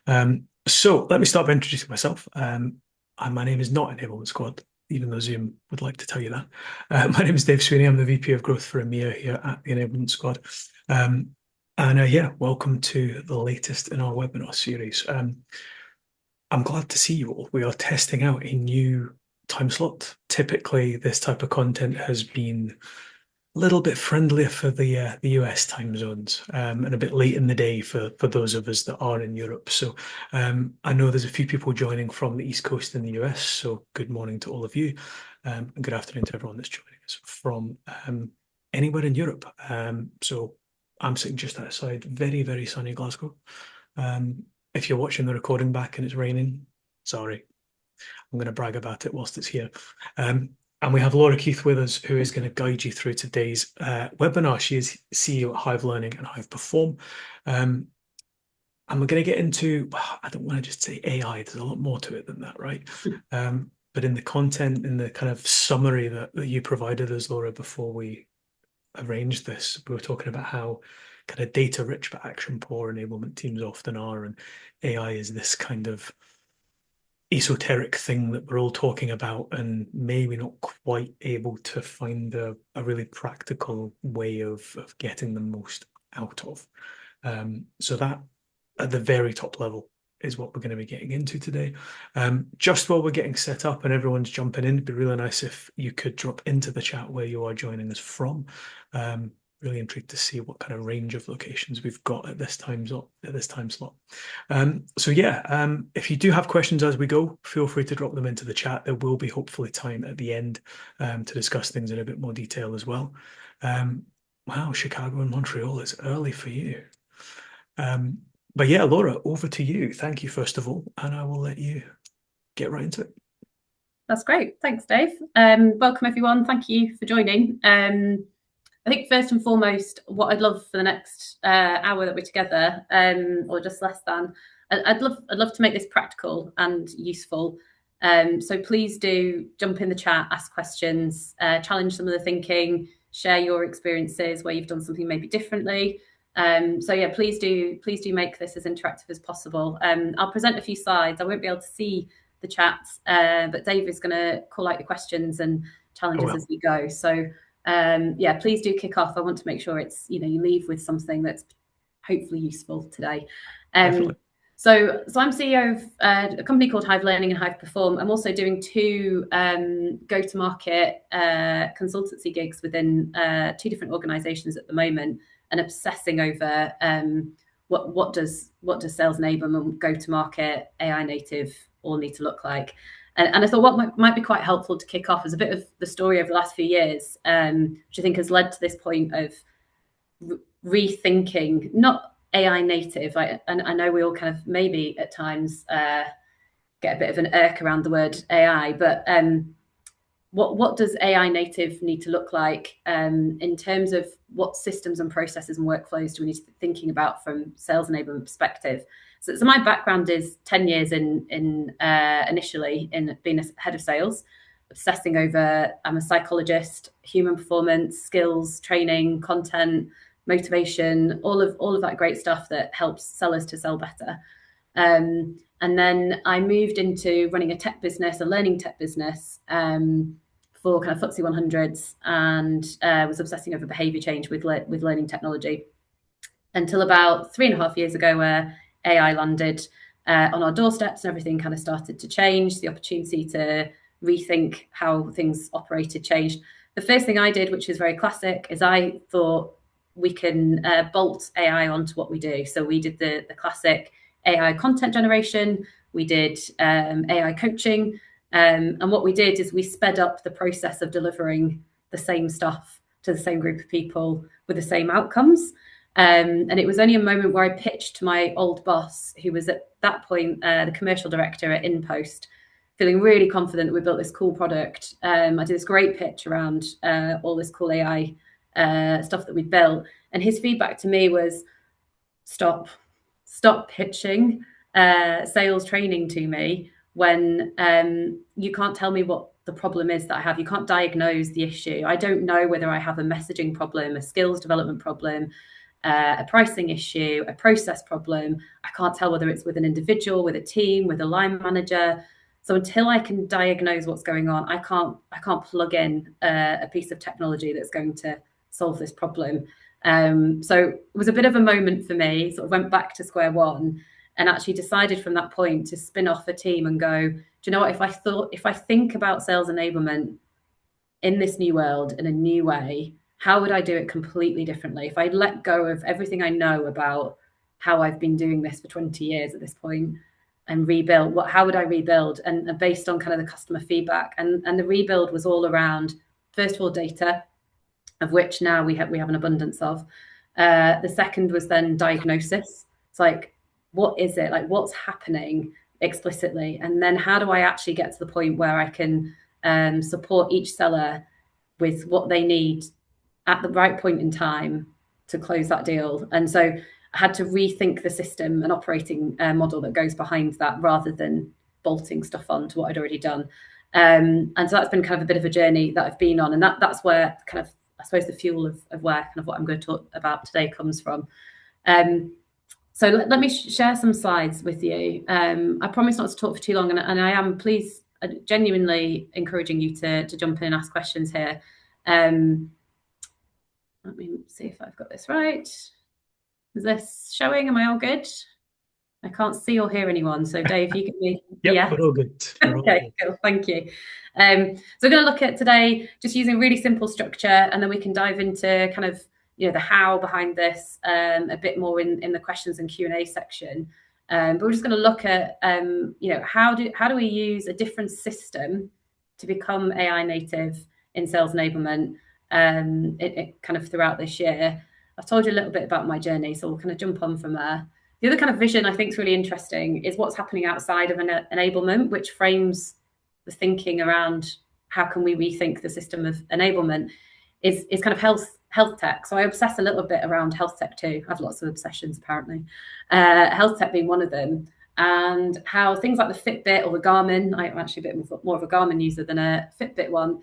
So let me start by introducing myself. My name is not Enablement Squad, even though Zoom would like to tell you that. My name is Dave Sweeney. I'm the VP of Growth for EMEA here at the Enablement Squad. Yeah, welcome to the latest in our webinar series. I'm glad to see you all. We are testing out a new time slot. Typically, this type of content has been a little bit friendlier for the US time zones, and a bit late in the day for those of us that are in Europe. So I know there's a few people joining from the East Coast in the US. So good morning to all of you, and good afternoon to everyone that's joining us from anywhere in Europe. So I'm sitting just outside very, very sunny Glasgow. If you're watching the recording back and it's raining, sorry, I'm going to brag about it whilst it's here. And we have Laura Keith with us, who is going to guide you through today's webinar. She is CEO at Hive Learning and Hive Perform. And we're going to get into, I don't want to just say AI, there's a lot more to it than that, right? But in the content, in the kind of summary that you provided us, Laura, before we arranged this, we were talking about how kind of data rich but action poor enablement teams often are. And AI is this kind of esoteric thing that we're all talking about and maybe not quite able to find a really practical way of getting the most out of. So that at the very top level is what we're going to be getting into today. Just while we're getting set up and everyone's jumping in, it'd be really nice if you could drop into the chat where you are joining us from. Really intrigued to see what kind of range of locations we've got at this time slot. If you do have questions as we go, feel free to drop them into the chat. There will be hopefully time at the end to discuss things in a bit more detail as well. Wow, Chicago and Montreal is early for you. But yeah, Laura, over to you. Thank you, first of all, and I will let you get right into it. That's great. Thanks, Dave. Welcome, everyone. Thank you for joining. I think first and foremost, what I'd love for the next hour that we're together, or just less than, I'd love to make this practical and useful. So please do jump in the chat, ask questions, challenge some of the thinking, share your experiences where you've done something maybe differently. Please do make this as interactive as possible. I'll present a few slides. I won't be able to see the chat, but Dave is going to call out your questions and challenges as we go. So please do kick off. I want to make sure it's, you leave with something that's hopefully useful today. So I'm CEO of a company called Hive Learning and Hive Perform. I'm also doing two go-to-market consultancy gigs within two different organizations at the moment, and obsessing over what does sales enablement, go-to-market, AI native all need to look like. And I thought what might be quite helpful to kick off is a bit of the story over the last few years, which I think has led to this point of rethinking, not AI native. I know we all kind of maybe at times get a bit of an irk around the word AI, but what does AI native need to look like in terms of what systems and processes and workflows do we need to be thinking about from sales enablement perspective? So my background is 10 years initially in being a head of sales, obsessing over, I'm a psychologist, human performance, skills, training, content, motivation, all of that great stuff that helps sellers to sell better. And then I moved into running a tech business, a learning tech business, for kind of FTSE 100s, and was obsessing over behavior change with learning technology until about 3.5 years ago, where AI landed on our doorsteps and everything kind of started to change. The opportunity to rethink how things operated changed. The first thing I did, which is very classic, is I thought we can bolt AI onto what we do. So we did the classic AI content generation, we did AI coaching, and what we did is we sped up the process of delivering the same stuff to the same group of people with the same outcomes. And it was only a moment where I pitched to my old boss, who was at that point the commercial director at InPost, feeling really confident that we built this cool product. I did this great pitch around all this cool AI stuff that we'd built. And his feedback to me was, stop pitching sales training to me when you can't tell me what the problem is that I have. You can't diagnose the issue. I don't know whether I have a messaging problem, a skills development problem, a pricing issue, a process problem. I can't tell whether it's with an individual, with a team, with a line manager. So until I can diagnose what's going on, I can't plug in a piece of technology that's going to solve this problem. So it was a bit of a moment for me. Sort of went back to square one and actually decided from that point to spin off a team and go, do you know what? If I think about sales enablement in this new world in a new way, how would I do it completely differently? If I let go of everything I know about how I've been doing this for 20 years at this point and rebuild, how would I rebuild? And based on kind of the customer feedback. And the rebuild was all around, first of all, data, of which now we have an abundance of. The second was then diagnosis. It's like, what is it? Like, what's happening explicitly? And then how do I actually get to the point where I can support each seller with what they need at the right point in time to close that deal? And so I had to rethink the system and operating model that goes behind that rather than bolting stuff on to what I'd already done. And so that's been kind of a bit of a journey that I've been on. And that's where kind of, I suppose, the fuel of where kind of what I'm going to talk about today comes from. So let me share some slides with you. I promise not to talk for too long, and I am genuinely encouraging you to jump in and ask questions here. Let me see if I've got this right. Is this showing? Am I all good? I can't see or hear anyone. So Dave, you can be. Yep, yeah, we're all good. Okay, cool. Thank you. So we're going to look at today just using a really simple structure, and then we can dive into kind of the how behind this a bit more in the questions and Q&A section. But we're just going to look at how do we use a different system to become AI native in sales enablement it kind of throughout this year. I've told you a little bit about my journey, so we'll kind of jump on from there. The other kind of vision I think is really interesting is what's happening outside of enablement, which frames the thinking around how can we rethink the system of enablement is kind of health tech. So I obsess a little bit around health tech too. I have lots of obsessions apparently. Health tech being one of them, and how things like the Fitbit or the Garmin, I'm actually a bit more of a Garmin user than a Fitbit one.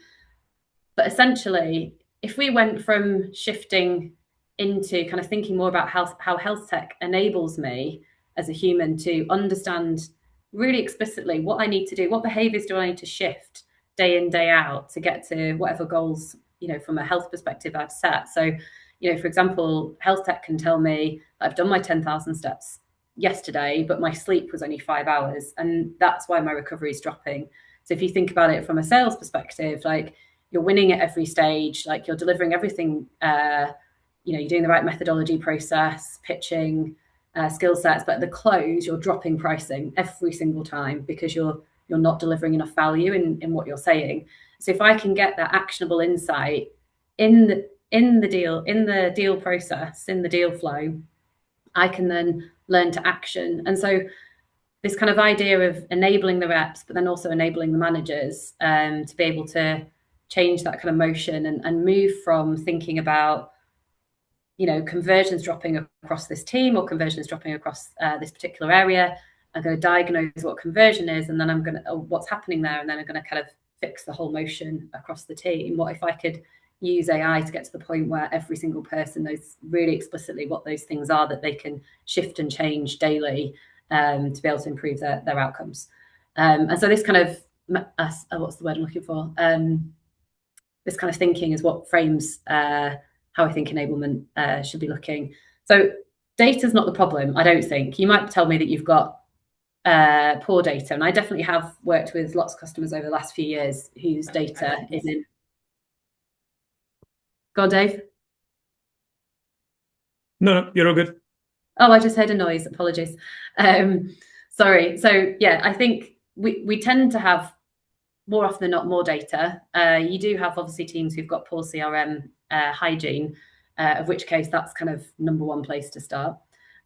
But essentially, if we went from shifting into kind of thinking more about how health tech enables me as a human to understand really explicitly what I need to do, what behaviors do I need to shift day in, day out to get to whatever goals, from a health perspective I've set. So, for example, health tech can tell me I've done my 10,000 steps yesterday, but my sleep was only 5 hours. And that's why my recovery is dropping. So if you think about it from a sales perspective, like you're winning at every stage, like you're delivering everything, you're doing the right methodology, process, pitching, skill sets, but at the close, you're dropping pricing every single time because you're not delivering enough value in what you're saying. So if I can get that actionable insight in the deal process, in the deal flow, I can then learn to action. And so this kind of idea of enabling the reps, but then also enabling the managers to be able to change that kind of motion and move from thinking about conversions dropping across this team or conversions dropping across this particular area. I'm going to diagnose what conversion is, and then I'm going to what's happening there, and then I'm going to kind of fix the whole motion across the team. What if I could use AI to get to the point where every single person knows really explicitly what those things are that they can shift and change daily to be able to improve their outcomes? And so this kind of what's the word I'm looking for? This kind of thinking is what frames how I think enablement should be looking. So data is not the problem, I don't think. You might tell me that you've got poor data, and I definitely have worked with lots of customers over the last few years whose data is in. Go on, Dave. No, you're all good. Oh, I just heard a noise. Apologies. Sorry. So yeah, I think we tend to have more often than not more data. You do have obviously teams who've got poor CRM hygiene, of which case that's kind of number one place to start.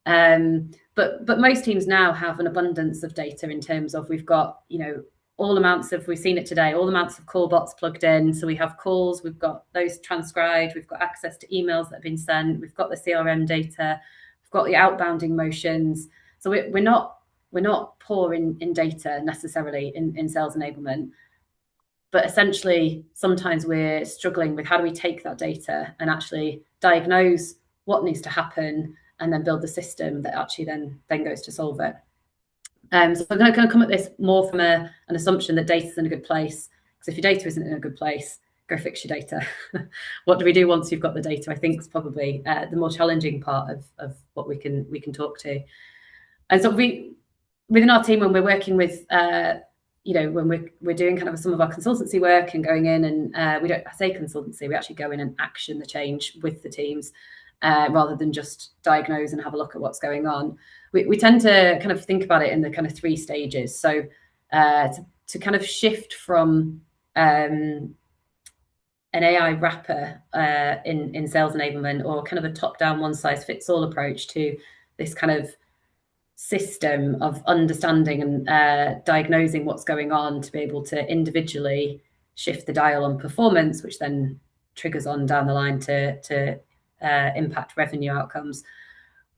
But most teams now have an abundance of data in terms of we've got, we've seen it today, all amounts of call bots plugged in. So we have calls, we've got those transcribed, we've got access to emails that have been sent, we've got the CRM data, we've got the outbounding motions. So we're not poor in data necessarily in sales enablement. But essentially, sometimes we're struggling with how do we take that data and actually diagnose what needs to happen, and then build the system that actually then goes to solve it. So I'm going to come at this more from an assumption that data's in a good place. Because if your data isn't in a good place, go fix your data. What do we do once you've got the data? I think is probably the more challenging part of what we can talk to. And so within our team, when we're working with when we're doing kind of some of our consultancy work and going in, and we don't say consultancy, we actually go in and action the change with the teams rather than just diagnose and have a look at what's going on. We tend to kind of think about it in the kind of 3 stages. So to kind of shift from an AI wrapper in sales enablement, or kind of a top-down one-size-fits-all approach, to this kind of system of understanding and diagnosing what's going on, to be able to individually shift the dial on performance, which then triggers on down the line to impact revenue outcomes.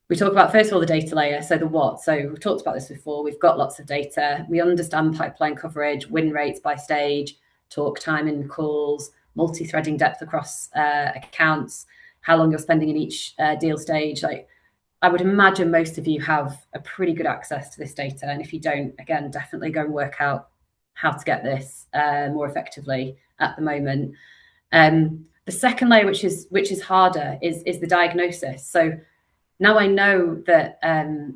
We talk about, first of all, the data layer, so the what. So we've talked about this before. We've got lots of data. We understand pipeline coverage, win rates by stage, talk time in calls, multi-threading depth across accounts, how long you're spending in each deal stage. Like, I would imagine most of you have a pretty good access to this data. And if you don't, again, definitely go and work out how to get this more effectively at the moment. The second layer, which is harder, is the diagnosis. So now I know that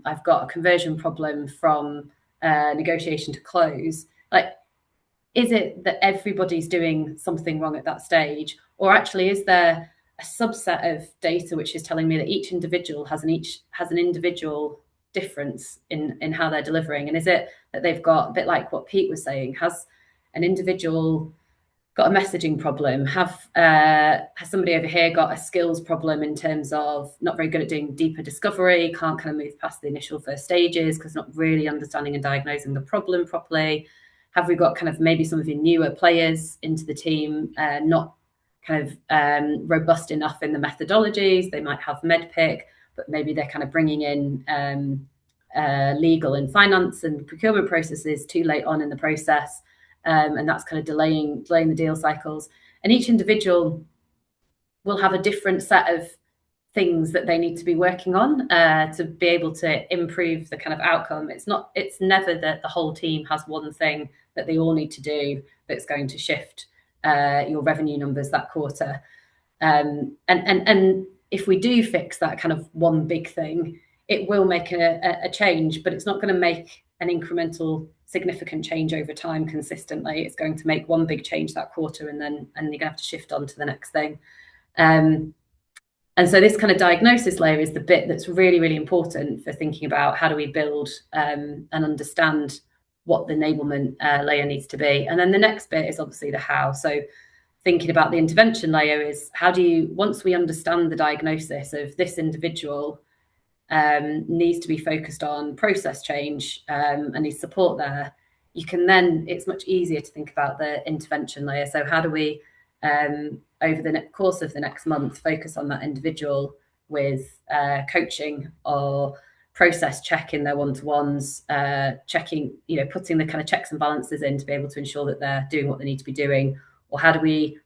I've got a conversion problem from negotiation to close. Like, is it that everybody's doing something wrong at that stage? Or actually, is there a subset of data which is telling me that each individual has an individual difference in how they're delivering? And is it that they've got, a bit like what Pete was saying, has an individual got a messaging problem? Has somebody over here got a skills problem in terms of not very good at doing deeper discovery, can't kind of move past the initial first stages because not really understanding and diagnosing the problem properly? Have we got kind of maybe some of your newer players into the team, not kind of robust enough in the methodologies? They might have medpic, but maybe they're kind of bringing in legal and finance and procurement processes too late on in the process. And that's kind of delaying the deal cycles. And each individual will have a different set of things that they need to be working on to be able to improve the kind of outcome. It's never that the whole team has one thing that they all need to do that's going to shift your revenue numbers that quarter. And if we do fix that kind of one big thing, it will make a change, but it's not going to make an incremental significant change over time consistently. It's going to make one big change that quarter, and you're going to have to shift on to the next thing. And so this kind of diagnosis layer is the bit that's really, really important for thinking about how do we build and understand what the enablement layer needs to be. And then the next bit is obviously the how. So thinking about the intervention layer is, how do you, once we understand the diagnosis of this individual needs to be focused on process change and needs support there, you can then, it's much easier to think about the intervention layer. So how do we, over the course of the next month, focus on that individual with coaching or process check in their one-to-ones, checking, putting the kind of checks and balances in to be able to ensure that they're doing what they need to be doing? Or how do we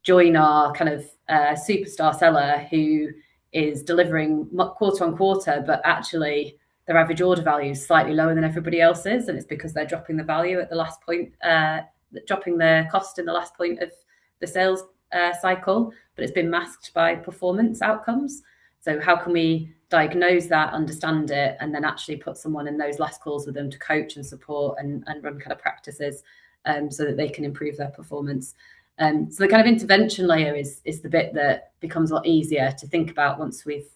join our kind of superstar seller who is delivering quarter on quarter, but actually their average order value is slightly lower than everybody else's, and it's because they're dropping the value at the last point, dropping the cost in the last point of the sales cycle, but it's been masked by performance outcomes. So how can we diagnose that, understand it, and then actually put someone in those last calls with them to coach and support and run kind of practices so that they can improve their performance? So the kind of intervention layer is the bit that becomes a lot easier to think about once we've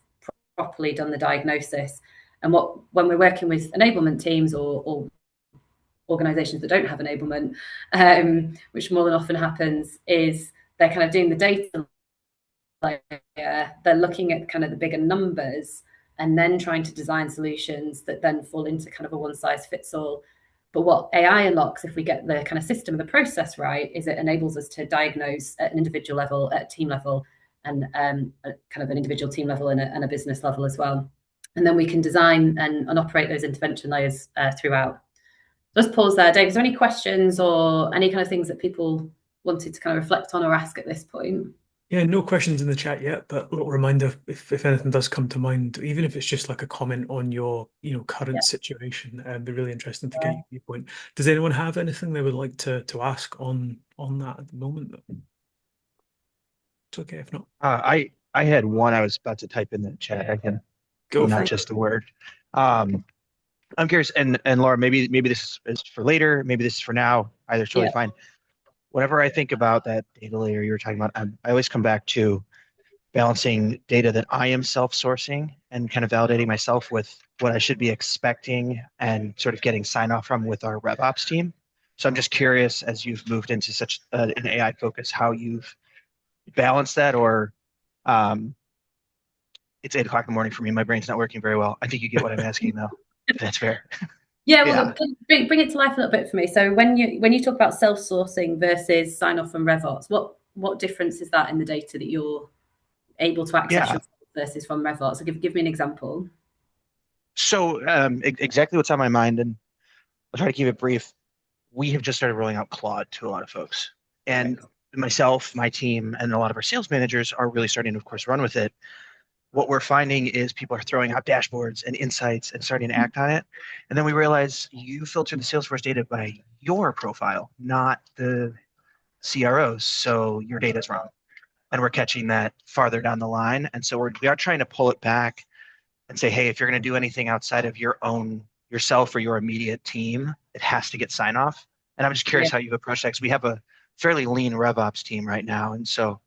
properly done the diagnosis. And when we're working with enablement teams or organizations that don't have enablement, which more than often happens, is they're kind of doing the data layer, they're looking at kind of the bigger numbers and then trying to design solutions that then fall into kind of a one-size-fits-all. But what AI unlocks, if we get the kind of system, the process right, is it enables us to diagnose at an individual level, at a team level, and kind of an individual team level and a business level as well. And then we can design and operate those intervention layers throughout. Let's pause there. Dave, is there any questions or any kind of things that people wanted to kind of reflect on or ask at this point? Yeah, no questions in the chat yet, but a little reminder if anything does come to mind, even if it's just like a comment on your, current Yeah. situation, it'd be really interesting to get your viewpoint. Does anyone have anything they would like to ask on that at the moment? It's okay if not. I had one I was about to type in the chat. I can Go for not it. just a word. Um, I'm curious, and Laura, maybe this is for later, maybe this is for now. Either's totally Yeah. fine. Whenever I think about that data layer you were talking about, I always come back to balancing data that I am self-sourcing and kind of validating myself with what I should be expecting and sort of getting sign off from with our RevOps team. So I'm just curious, as you've moved into such an AI focus, how you've balanced that, or um, it's 8 o'clock in the morning for me. My brain's not working very well. I think you get what I'm asking, though. If that's fair. Yeah, Yeah. well, bring it to life a little bit for me. So when you talk about self-sourcing versus sign-off from RevOps, what difference is that in the data that you're able to access Yeah. yourself versus from RevOps? So give me an example. So exactly what's on my mind, and I'll try to keep it brief. We have just started rolling out Claude to a lot of folks. And Great. myself, my team, and a lot of our sales managers are really starting to, of course, run with it. What we're finding is people are throwing out dashboards and insights and starting to act on it. And then we realize you filter the Salesforce data by your profile, not the CROs. So your data is wrong. And we're catching that farther down the line. And so we are trying to pull it back and say, hey, if you're going to do anything outside of your own yourself or your immediate team, it has to get sign off. And I'm just Yeah. curious how you've approached that, because we have a fairly lean RevOps team right now. And so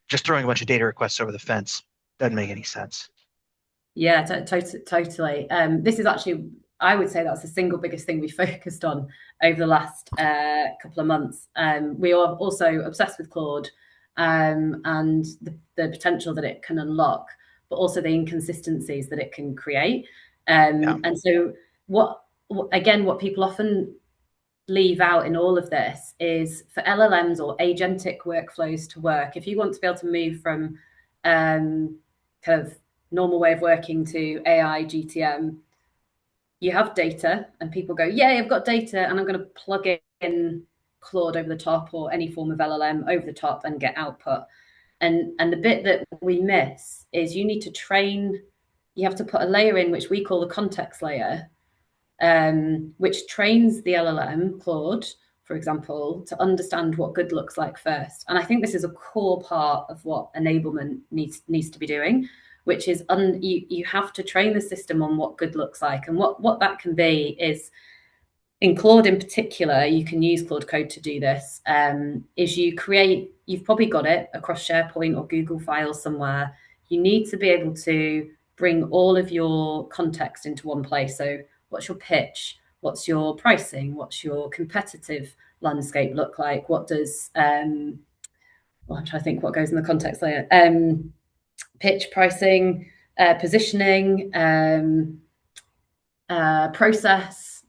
just throwing a bunch of data requests over the fence doesn't make any sense. Yeah, totally. This is actually, I would say that's the single biggest thing we focused on over the last couple of months. We are also obsessed with Claude and the potential that it can unlock, but also the inconsistencies that it can create. Yeah. And so, what people often leave out in all of this is for LLMs or agentic workflows to work. If you want to be able to move from kind of normal way of working to AI GTM, you have data and people go, yeah, I've got data and I'm going to plug in Claude over the top or any form of LLM over the top and get output. And the bit that we miss is you need to train, you have to put a layer in which we call the context layer, which trains the LLM, Claude, for example, to understand what good looks like first. And I think this is a core part of what enablement needs to be doing, which is you have to train the system on what good looks like. And what that can be is, in Claude in particular, you can use Claude Code to do this, is you've probably got it across SharePoint or Google Files somewhere. You need to be able to bring all of your context into one place. So what's your pitch? What's your pricing? What's your competitive landscape look like? What does, I'm trying to think what goes in the context layer. Pitch, pricing, positioning, process,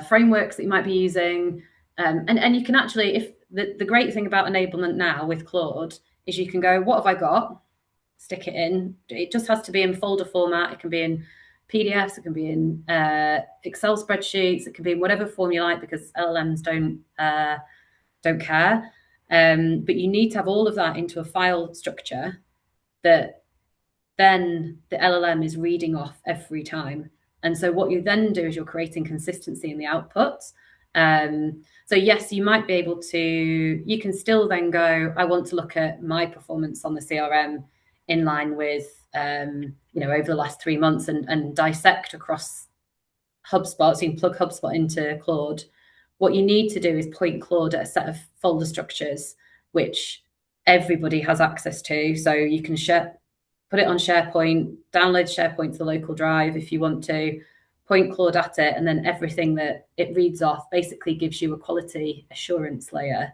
frameworks that you might be using. And you can actually, if the great thing about enablement now with Claude is you can go, what have I got? Stick it in. It just has to be in folder format. It can be in PDFs. It can be in Excel spreadsheets. It can be in whatever form you like, because LLMs don't care. But you need to have all of that into a file structure that then the LLM is reading off every time. And so what you then do is you're creating consistency in the outputs. So yes, you might be able to, you can still then go, I want to look at my performance on the CRM in line with, over the last 3 months and dissect across HubSpot. So you can plug HubSpot into Claude. What you need to do is point Claude at a set of folder structures, which everybody has access to. So you can put it on SharePoint, download SharePoint to the local drive if you want to, point Claude at it, and then everything that it reads off basically gives you a quality assurance layer.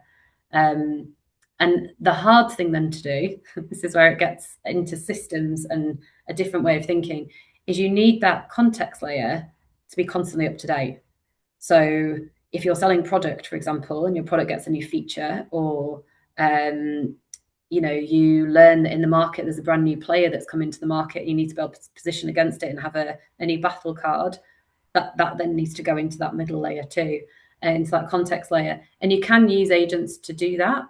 And the hard thing then to do, this is where it gets into systems and a different way of thinking, is you need that context layer to be constantly up to date. So if you're selling product, for example, and your product gets a new feature, or you learn that in the market there's a brand new player that's come into the market, you need to be able to position against it and have a new battle card, that then needs to go into that middle layer too, into that context layer. And you can use agents to do that.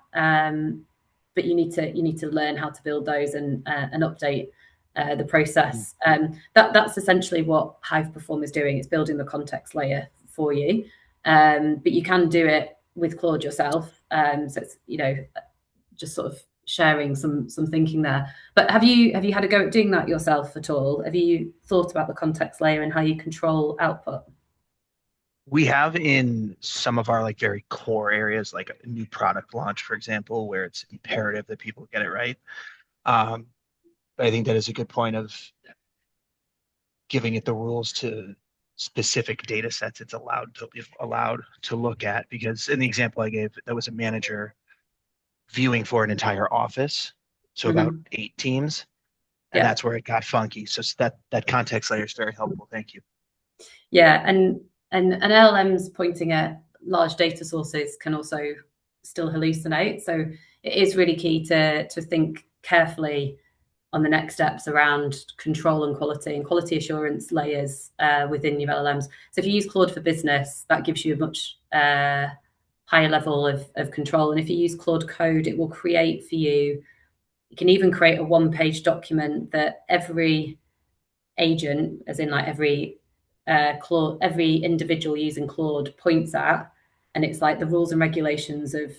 but you need to learn how to build those and update the process. That's essentially what Hive Perform is doing. It's building the context layer for you, but you can do it with Claude yourself. So it's just sort of sharing some thinking there. But have you had a go at doing that yourself at all? Have you thought about the context layer and how you control output? We have in some of our like very core areas, like a new product launch, for example, where it's imperative that people get it right. But I think that is a good point of giving it the rules to specific data sets it's allowed to look at. Because in the example I gave, that was a manager viewing for an entire office, so about 8 teams, and that's where it got funky. So that context layer is very helpful. Thank you. Yeah, and LLMs pointing at large data sources can also still hallucinate. So it is really key to think carefully on the next steps around control and quality assurance layers within your LLMs. So if you use Claude for Business, that gives you a much higher level of control. And if you use Claude Code, it will create for you. You can even create a one-page document that every agent, as in like every individual using Claude points at, and it's like the rules and regulations of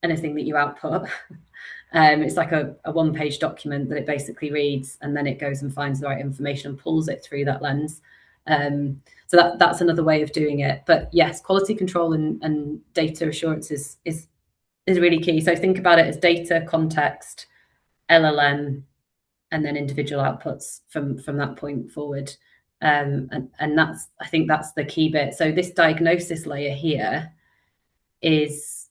anything that you output. It's like a one-page document that it basically reads, and then it goes and finds the right information and pulls it through that lens. So that's another way of doing it. But yes, quality control and data assurance is really key. So think about it as data, context, LLM, and then individual outputs from that point forward. And that's, I think that's the key bit. So this diagnosis layer here is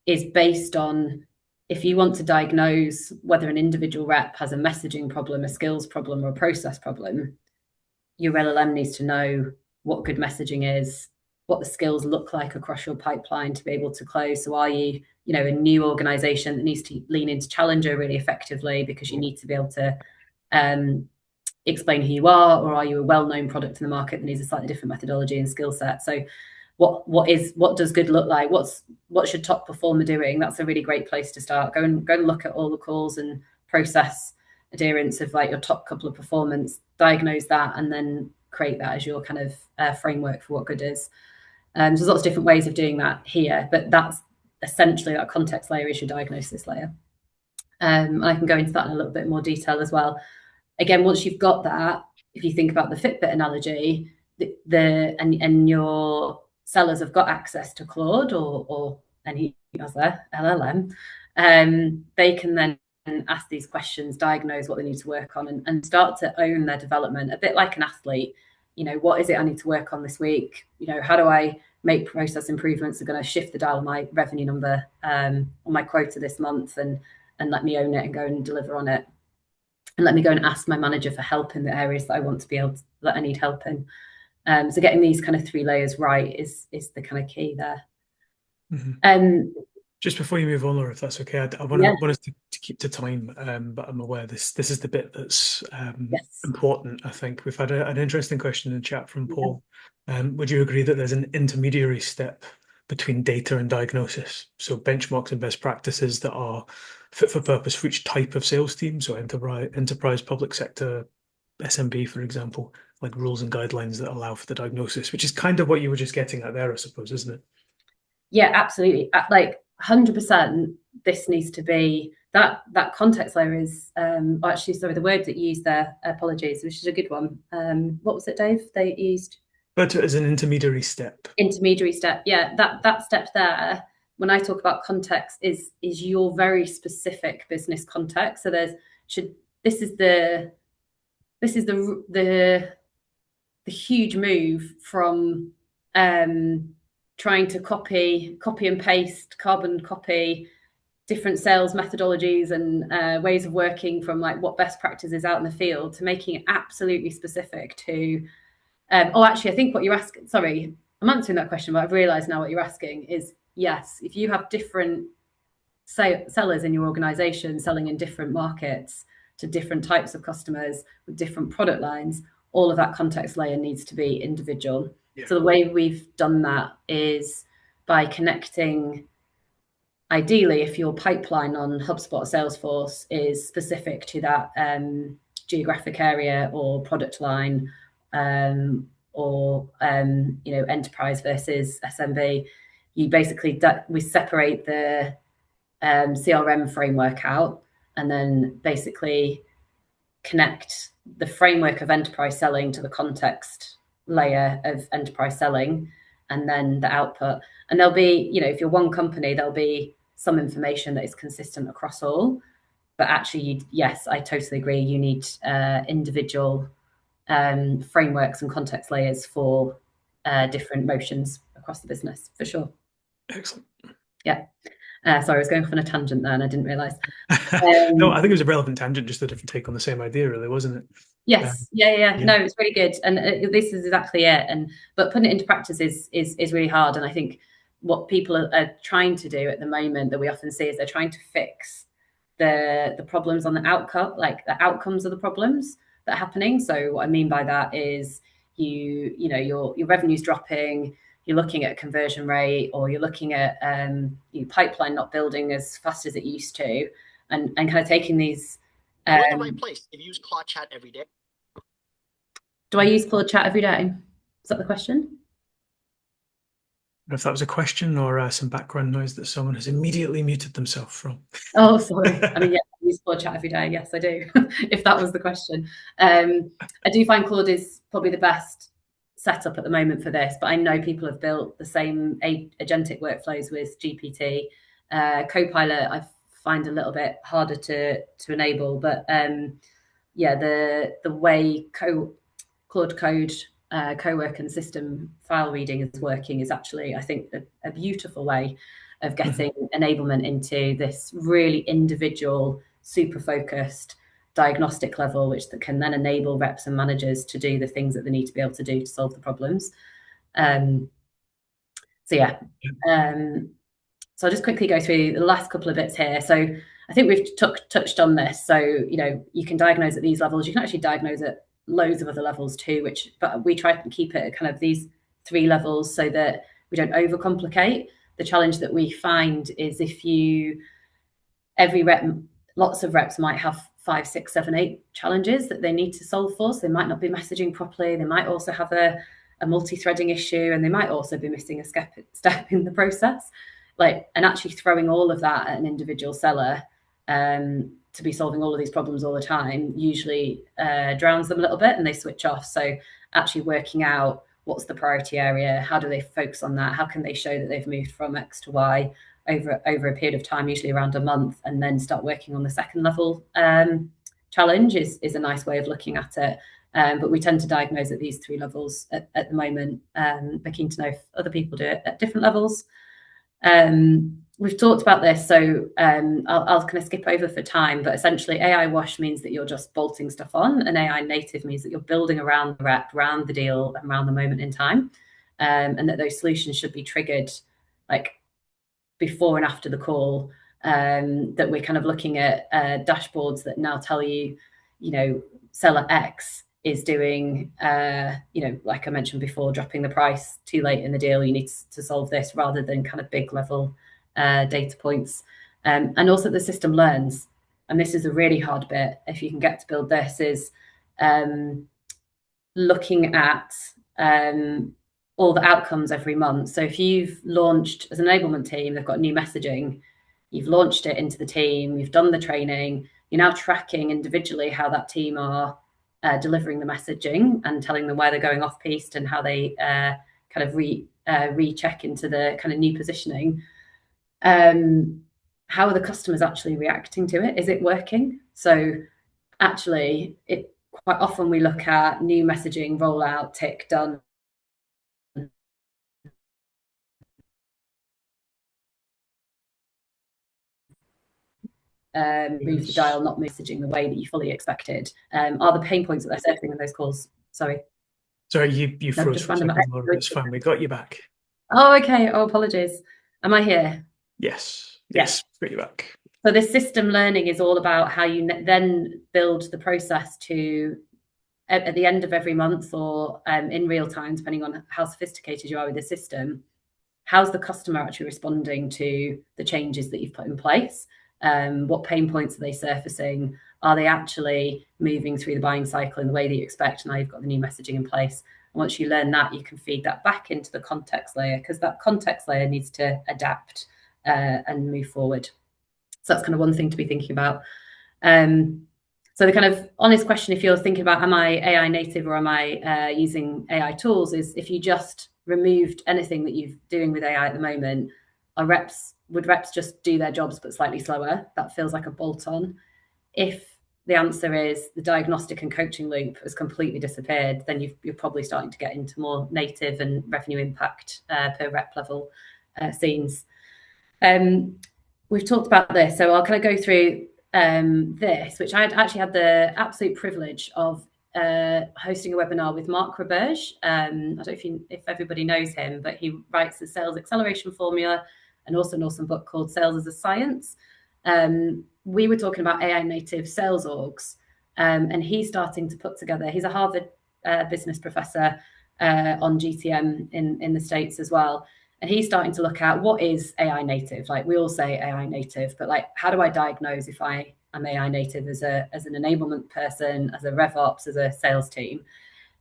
based on, if you want to diagnose whether an individual rep has a messaging problem, a skills problem, or a process problem, your LLM needs to know what good messaging is, what the skills look like across your pipeline to be able to close. So are you, a new organization that needs to lean into Challenger really effectively because you need to be able to explain who you are, or are you a well-known product in the market that needs a slightly different methodology and skill set? So what does good look like? What's your top performer doing? That's a really great place to start. Go and look at all the calls and process adherence of like your top couple of performance, diagnose that, and then create that as your kind of framework for what good is. So there's lots of different ways of doing that here, but that's essentially that context layer is your diagnosis layer. And I can go into that in a little bit more detail as well. Again, once you've got that, if you think about the Fitbit analogy, and your sellers have got access to Claude or any other LLM, they can then ask these questions, diagnose what they need to work on, and start to own their development, a bit like an athlete. What is it I need to work on this week? How do I make process improvements that are going to shift the dial on my revenue number, on my quota this month, and let me own it and go and deliver on it. And let me go and ask my manager for help in the areas that I want to be able to, that I need help in. So getting these kind of 3 layers right is the kind of key there. Just before you move on, Laura, if that's okay, I want us to keep to time, but I'm aware this is the bit that's important. I think we've had an interesting question in the chat from Paul. Would you agree that there's an intermediary step between data and diagnosis? So benchmarks and best practices that are fit for purpose for each type of sales team. So enterprise, public sector, SMB, for example, like rules and guidelines that allow for the diagnosis, which is kind of what you were just getting at there, I suppose, isn't it? Yeah, absolutely. Like 100%, this needs to be that context layer is actually, sorry, the word that you used there, apologies, which is a good one. What was it, Dave? They used but as an intermediary step. Intermediary step, yeah. That step there, when I talk about context, is your very specific business context. So this is the huge move from trying to copy and paste, carbon copy different sales methodologies and ways of working from like what best practice is out in the field, to making it absolutely specific to actually, I think what you're asking, sorry, I'm answering that question, but I've realized now what you're asking is, yes, if you have different sellers in your organization selling in different markets to different types of customers with different product lines, all of that context layer needs to be individual. Yeah. So the way we've done that is by connecting ideally, if your pipeline on HubSpot or Salesforce is specific to that geographic area or product line, or enterprise versus SMB, you basically we separate the CRM framework out, and then basically connect the framework of enterprise selling to the context layer of enterprise selling, and then the output. And there'll be, if you're one company, there'll be some information that is consistent across all. But actually, yes, I totally agree. You need individual frameworks and context layers for different motions across the business, for sure. Excellent. Yeah. Sorry, I was going off on a tangent there and I didn't realise. No, I think it was a relevant tangent, just a different take on the same idea, really, wasn't it? Yes. Yeah. No, it's really good, and this is exactly it. But putting it into practice is really hard. And I think what people are trying to do at the moment that we often see is they're trying to fix the problems on the outcome, like the outcomes of the problems that are happening. So what I mean by that is your revenue's dropping, you're looking at conversion rate, or you're looking at your pipeline not building as fast as it used to, and kind of taking these. You're in the right place. If you use Claude Chat every day. Do I use Claude Chat every day? Is that the question? If that was a question or some background noise that someone has immediately muted themselves from. Oh, sorry. I mean, yeah, I use Claude Chat every day. Yes, I do. If that was the question. I do find Claude is probably the best setup at the moment for this, but I know people have built the same agentic workflows with GPT. Copilot, I find a little bit harder to enable, but yeah, the way Claude Code co-work and system file reading is working is actually, I think, a beautiful way of getting enablement into this really individual, super focused diagnostic level, which can then enable reps and managers to do the things that they need to be able to do to solve the problems. So yeah. So I'll just quickly go through the last couple of bits here. So I think we've touched on this. So, you can diagnose at these levels. You can actually diagnose at loads of other levels too, but we try to keep it at kind of these 3 levels so that we don't overcomplicate. The challenge that we find is every rep, lots of reps might have 5, 6, 7, 8 challenges that they need to solve for. So they might not be messaging properly. They might also have a multi-threading issue, and they might also be missing a step in the process. And actually throwing all of that at an individual seller to be solving all of these problems all the time usually drowns them a little bit and they switch off. So actually working out what's the priority area, how do they focus on that, how can they show that they've moved from X to Y over a period of time, usually around a month, and then start working on the second level challenge is a nice way of looking at it. But we tend to diagnose at these 3 levels at the moment. We're keen to know if other people do it at different levels. We've talked about this, so I'll kind of skip over for time, but essentially AI wash means that you're just bolting stuff on, and AI native means that you're building around the rep, around the deal, and around the moment in time, and that those solutions should be triggered before and after the call, that we're kind of looking at dashboards that now tell you, seller X is doing, like I mentioned before, dropping the price too late in the deal. You need to solve this, rather than kind of big level data points. And also the system learns. And this is a really hard bit, if you can get to build this, is looking at all the outcomes every month. So if you've launched, as an enablement team, they've got new messaging, you've launched it into the team, you've done the training, you're now tracking individually how that team are delivering the messaging and telling them where they're going off piste and how they kind of recheck into the kind of new positioning. How are the customers actually reacting to it? Is it working? So actually, quite often we look at new messaging rollout, tick, done. Move the dial, not messaging the way that you fully expected. Are the pain points that they're surfacing in those calls? Sorry, you froze for a second, Laura. It's fine. We got you back. Oh, okay. Oh, apologies. Am I here? Yes. Got you back. So this system learning is all about how you then build the process to, at the end of every month, or in real time, depending on how sophisticated you are with the system, how's the customer actually responding to the changes that you've put in place? What pain points are they surfacing? Are they actually moving through the buying cycle in the way that you expect? Now you've got the new messaging in place. And once you learn that, you can feed that back into the context layer, because that context layer needs to adapt and move forward. So that's kind of one thing to be thinking about. So the kind of honest question, if you're thinking about, am I AI native or am I using AI tools, is if you just removed anything that you're doing with AI at the moment, would reps just do their jobs but slightly slower? That feels like a bolt-on. If the answer is the diagnostic and coaching loop has completely disappeared, then you're probably starting to get into more native and revenue impact per rep level scenes. We've talked about this, so I'll kind of go through this, which I actually had the absolute privilege of hosting a webinar with Mark Roberge. I don't know if everybody knows him, but he writes the Sales Acceleration Formula and also an awesome book called Sales as a Science. We were talking about AI native sales orgs, and he's starting to put together, he's a Harvard business professor on GTM in the States as well. And he's starting to look at what is AI native. Like, we all say AI native, but like, how do I diagnose if I am AI native as an enablement person, as a RevOps, as a sales team?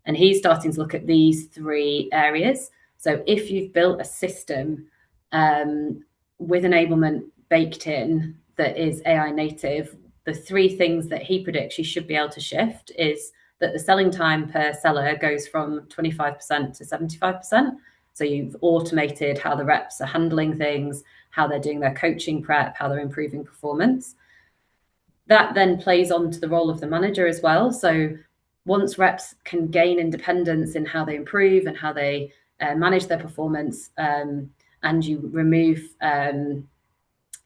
And he's starting to look at these 3 areas. So if you've built a system with enablement baked in that is AI native, the 3 things that he predicts you should be able to shift is that the selling time per seller goes from 25% to 75%. So you've automated how the reps are handling things, how they're doing their coaching prep, how they're improving performance. That then plays on to the role of the manager as well. So once reps can gain independence in how they improve and how they manage their performance, and you remove kind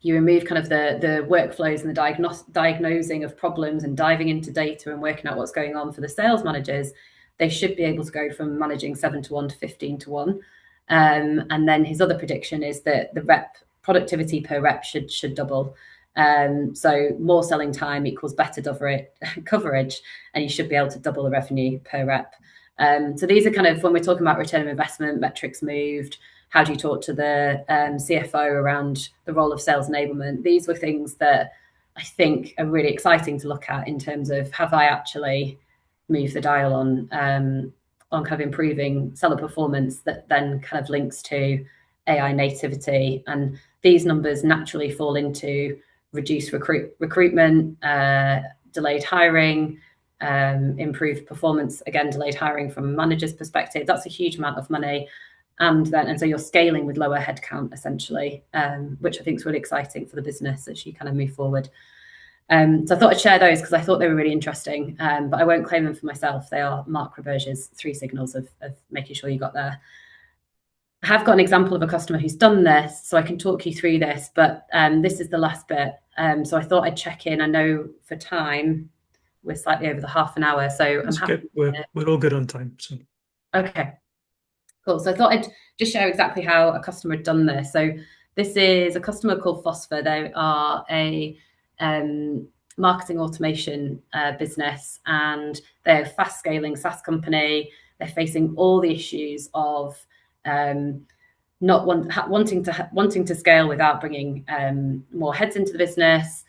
of the workflows and the diagnosing of problems and diving into data and working out what's going on for the sales managers, they should be able to go from managing 7-to-1 to 15-to-1. And then his other prediction is that the rep productivity per rep should double. So more selling time equals better coverage, and you should be able to double the revenue per rep. So these are kind of, when we're talking about return on investment, metrics moved, how do you talk to the CFO around the role of sales enablement? These were things that I think are really exciting to look at in terms of, have I actually moved the dial on kind of improving seller performance that then kind of links to AI nativity. And these numbers naturally fall into reduced recruitment, delayed hiring, improved performance, again, delayed hiring from a manager's perspective. That's a huge amount of money. And so you're scaling with lower headcount, essentially, which I think is really exciting for the business as you kind of move forward. So I thought I'd share those because I thought they were really interesting, but I won't claim them for myself. They are Mark Roberge's 3 signals of making sure you got there. I have got an example of a customer who's done this, so I can talk you through this, but this is the last bit. So I thought I'd check in. I know for time, we're slightly over the half an hour, so That's I'm happy. We're all good on time. So. Okay, cool. So I thought I'd just share exactly how a customer had done this. So this is a customer called Phosphor. They are a marketing automation business, and they're a fast scaling SaaS company. They're facing all the issues of not wanting to scale without bringing more heads into the business,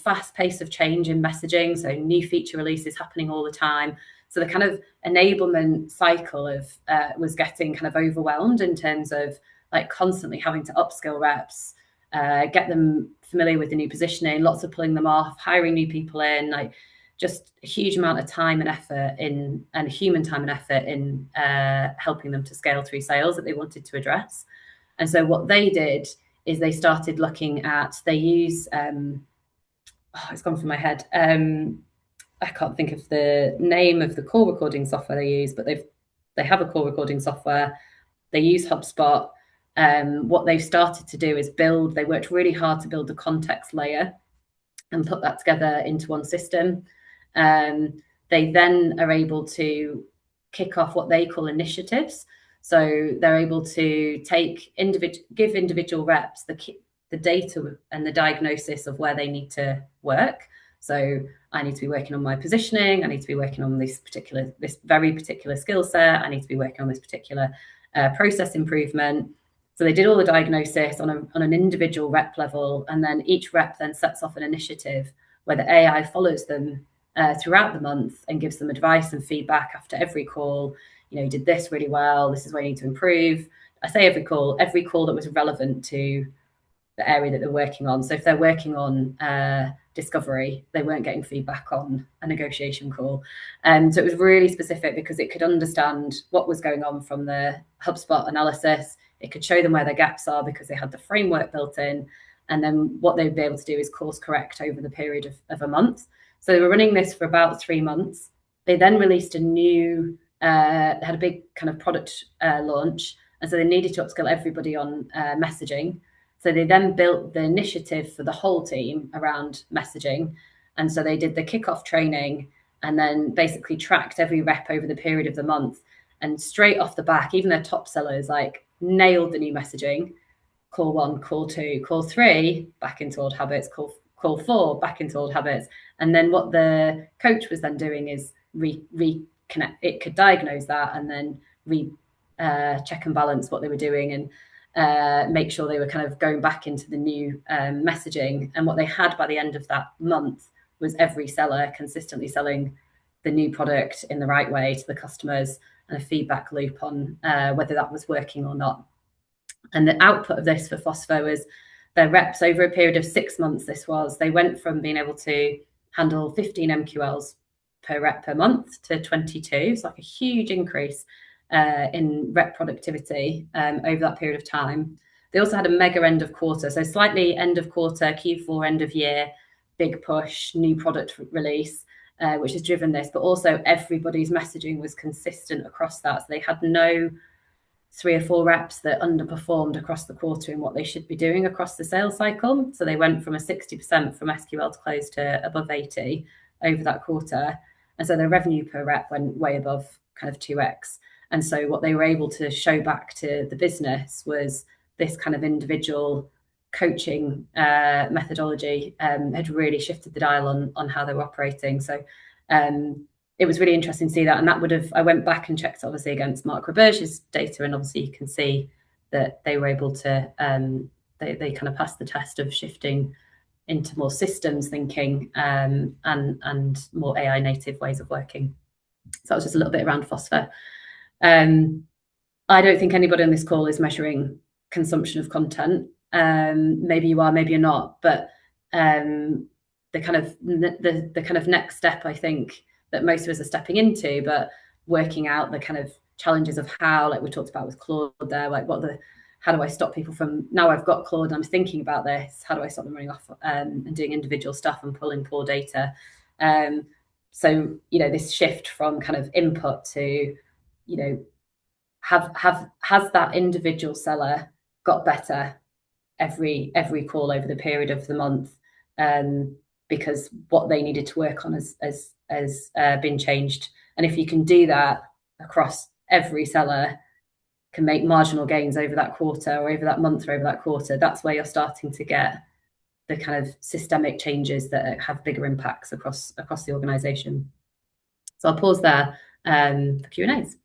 fast pace of change in messaging, so new feature releases happening all the time. So the kind of enablement cycle of was getting kind of overwhelmed in terms of like constantly having to upskill reps, get them familiar with the new positioning, lots of pulling them off, hiring new people in, like just a huge amount of time and effort and human time and effort in helping them to scale through sales that they wanted to address. And so what they did is they started looking at, they use, it's gone from my head. I can't think of the name of the call recording software they use, but they have a call recording software. They use HubSpot. What they've started to do is they worked really hard to build the context layer and put that together into one system. They then are able to kick off what they call initiatives. So they're able to give individual reps the data and the diagnosis of where they need to work. So I need to be working on my positioning. I need to be working on this very particular skill set. I need to be working on this particular process improvement. So they did all the diagnosis on an individual rep level, and then each rep then sets off an initiative where the AI follows them throughout the month and gives them advice and feedback after every call. You did this really well. This is where you need to improve. I say every call that was relevant to the area that they're working on. So if they're working on discovery, they weren't getting feedback on a negotiation call. So it was really specific because it could understand what was going on from the HubSpot analysis. It could show them where their gaps are because they had the framework built in. And then what they'd be able to do is course correct over the period of a month. So they were running this for about 3 months. They then released a new, they had a big kind of product launch. And so they needed to upskill everybody on messaging. So they then built the initiative for the whole team around messaging. And so they did the kickoff training and then basically tracked every rep over the period of the month. And straight off the back, even their top sellers nailed the new messaging. Call 1, call 2, call 3, back into old habits, call 4, back into old habits. And then what the coach was then doing is reconnect. It could diagnose that and then check and balance what they were doing and make sure they were kind of going back into the new messaging. And what they had by the end of that month was every seller consistently selling the new product in the right way to the customers, and a feedback loop on whether that was working or not. And the output of this for Phosphor was their reps over a period of 6 months. They went from being able to handle 15 MQLs per rep per month to 22. It's like a huge increase in rep productivity over that period of time. They also had a mega end of quarter, so slightly end of quarter, Q4 end of year, big push, new product release, which has driven this, but also everybody's messaging was consistent across that. So they had no 3 or 4 reps that underperformed across the quarter in what they should be doing across the sales cycle. So they went from a 60% from SQL-to-close to above 80 over that quarter. And so their revenue per rep went way above kind of 2x. And so what they were able to show back to the business was this kind of individual coaching methodology had really shifted the dial on how they were operating. So it was really interesting to see that. And I went back and checked obviously against Mark Roberge's data, and obviously you can see that they were able to, they kind of passed the test of shifting into more systems thinking and more AI native ways of working. So that was just a little bit around Phosphor. I don't think anybody on this call is measuring consumption of content. Maybe you are, maybe you're not, but the kind of next step, I think, that most of us are stepping into, but working out the kind of challenges of how, like we talked about with Claude there, like how do I stop people from, now I've got Claude and I'm thinking about this, how do I stop them running off and doing individual stuff and pulling poor data? So, this shift from kind of input to, has that individual seller got better every call over the period of the month? Because what they needed to work on has been changed. And if you can do that across every seller, can make marginal gains over that quarter or over that month or over that quarter, that's where you're starting to get the kind of systemic changes that have bigger impacts across the organization. So I'll pause there for Q&As.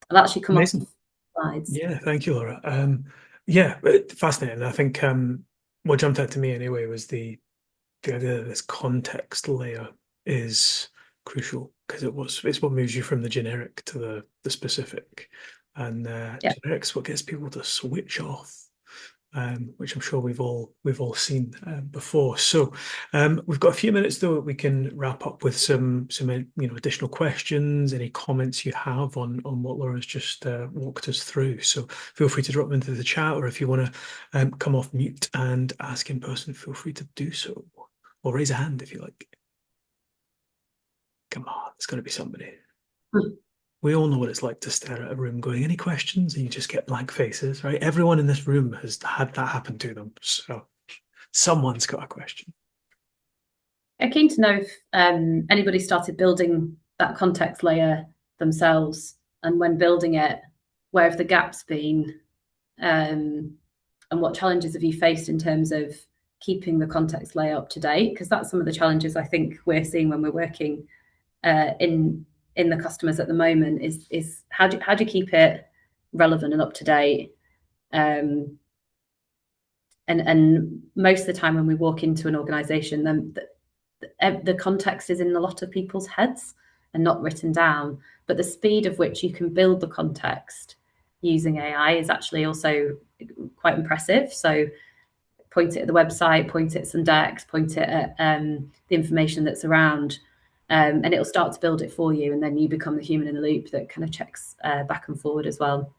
I'll actually come off slides. Yeah, thank you, Laura. Yeah, fascinating. I think what jumped out to me anyway was the idea that this context layer is crucial, because it's what moves you from the generic to the specific, and generic's what gets people to switch off, which I'm sure we've all seen before. So we've got a few minutes though. We can wrap up with some additional questions, any comments you have on what Laura's just walked us through. So feel free to drop them into the chat, or if you want to come off mute and ask in person, feel free to do so, or raise a hand if you like. Come on, there's got to be somebody. We all know what it's like to stare at a room going, any questions? And you just get blank faces, right? Everyone in this room has had that happen to them. So someone's got a question. I'm keen to know if anybody started building that context layer themselves, and when building it, where have the gaps been? And what challenges have you faced in terms of keeping the context layer up to date? Because that's some of the challenges I think we're seeing when we're working in the customers at the moment is how do you keep it relevant and up to date? And most of the time when we walk into an organization, then the context is in a lot of people's heads and not written down. But the speed of which you can build the context using AI is actually also quite impressive. So point it at the website, point it at some decks, point it at the information that's around, and it'll start to build it for you. And then you become the human in the loop that kind of checks back and forward as well.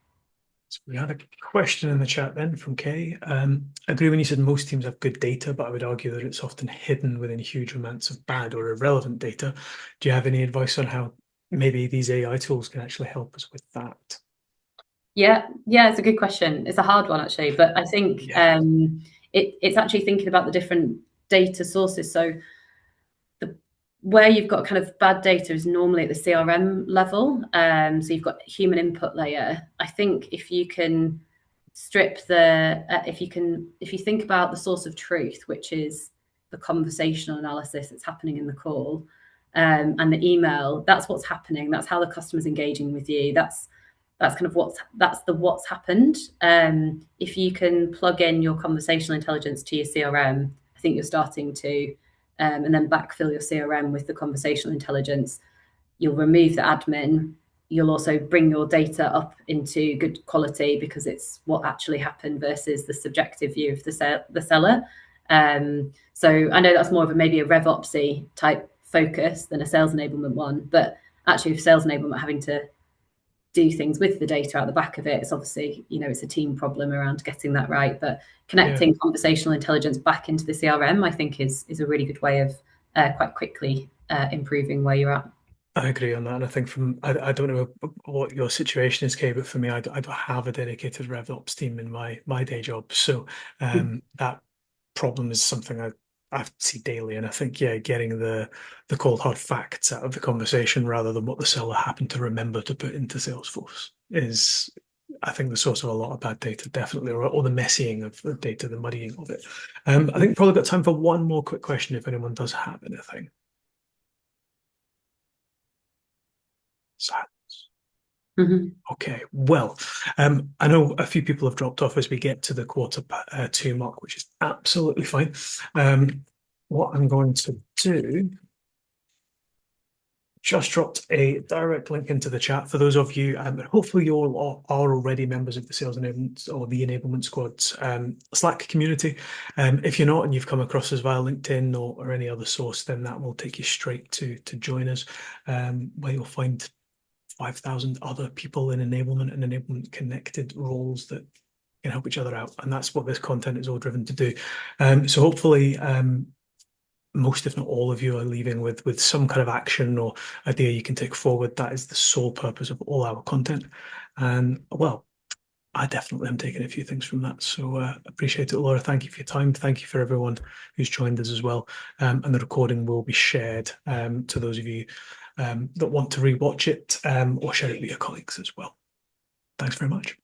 So we had a question in the chat then from Kay. I agree when you said most teams have good data, but I would argue that it's often hidden within huge amounts of bad or irrelevant data. Do you have any advice on how maybe these AI tools can actually help us with that? Yeah, it's a good question. It's a hard one actually, but I think it's actually thinking about the different data sources. So where you've got kind of bad data is normally at the CRM level. So you've got human input layer. I think if you can strip if you think about the source of truth, which is the conversational analysis that's happening in the call, and the email, that's what's happening. That's how the customer's engaging with you. That's kind of what's happened. If you can plug in your conversational intelligence to your CRM, I think you're starting to and then backfill your CRM with the conversational intelligence. You'll remove the admin. You'll also bring your data up into good quality because it's what actually happened versus the subjective view of the seller. So I know that's more of maybe a RevOpsy type focus than a sales enablement one, but actually if sales enablement having to do things with the data at the back of it, it's obviously, it's a team problem around getting that right. But connecting conversational intelligence back into the CRM, I think is a really good way of quite quickly improving where you're at. I agree on that. And I think I don't know what your situation is, Kay, but for me, I don't have a dedicated RevOps team in my day job. So that problem is something I see daily. And I think, getting the cold hard facts out of the conversation rather than what the seller happened to remember to put into Salesforce is, I think, the source of a lot of bad data, definitely, or the messying of the data, the muddying of it. I think we've probably got time for one more quick question if anyone does have anything. Silence. Okay, well, I know a few people have dropped off as we get to the Q2 mark, which is absolutely fine. What I'm going to do, just dropped a direct link into the chat for those of you, hopefully you all are already members of the Sales Enablement or the Enablement Squad's Slack community. If you're not and you've come across us via LinkedIn or any other source, then that will take you straight to join us, where you'll find 5,000 other people in enablement and enablement connected roles that can help each other out. And that's what this content is all driven to do. So hopefully most, if not all of you, are leaving with some kind of action or idea you can take forward. That is the sole purpose of all our content. And well, I definitely am taking a few things from that. So appreciate it, Laura. Thank you for your time. Thank you for everyone who's joined us as well. And the recording will be shared to those of you that want to rewatch it or share it with your colleagues as well. Thanks very much.